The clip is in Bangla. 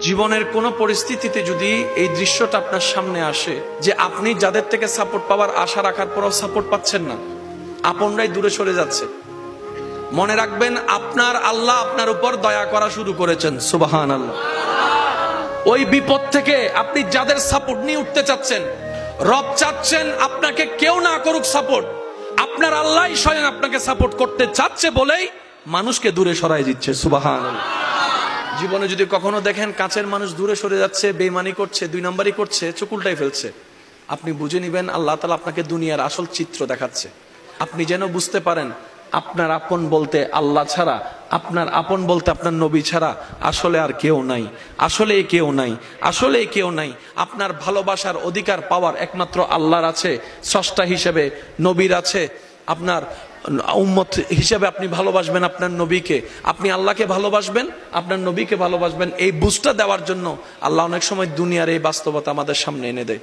জীবনের কোন পরিস্থিতিতে যদি এই দৃশ্যটা আপনার সামনে আসে যে আপনি যাদের থেকে সাপোর্ট পাওয়ার আশা রাখার পরও সাপোর্ট পাচ্ছেন না, আপনরাই দূরে সরে যাচ্ছে, মনে রাখবেন আপনার আল্লাহ আপনার উপর দয়া করা শুরু করেছেন। সুবহানাল্লাহ। ওই বিপদ থেকে আপনি যাদের সাপোর্ট নিয়ে উঠতে চাচ্ছেন, রব চাচ্ছেন আপনাকে কেউ না করুক সাপোর্ট, আপনার আল্লাহই স্বয়ং আপনাকে সাপোর্ট করতে চাচ্ছে বলেই মানুষকে দূরে সরাই দিচ্ছে। সুবহানাল্লাহ। জীবনে যদি কখনো দেখেন কাছের মানুষ দূরে সরে যাচ্ছে, বেঈমানি করছে, দুই নম্বরই করছে, চোখ উল্টাই ফেলছে, আপনি বুঝে নিবেন আল্লাহ তাআলা আপনাকে দুনিয়ার আসল চিত্র দেখাচ্ছে। আপনি যেন বুঝতে পারেন আপনার আপন বলতে আল্লাহ ছাড়া, আপনার আপন বলতে আপনার নবী ছাড়া আসলে আর কেউ নাই, আসলে কেউ নাই, আসলে কেউ নাই। আপনার ভালোবাসার অধিকার পাওয়ার একমাত্র আল্লাহর আছে, স্রষ্টা হিসেবে নবীর আছে। আপনার উম্মত হিসেবে আপনি ভালোবাসবেন আপনার নবীকে, আপনি আল্লাহকে ভালোবাসবেন, আপনার নবীকে ভালোবাসবেন। এই বুঝটা দেওয়ার জন্য আল্লাহ অনেক সময় দুনিয়ার এই বাস্তবতা আমাদের সামনে এনে দেয়।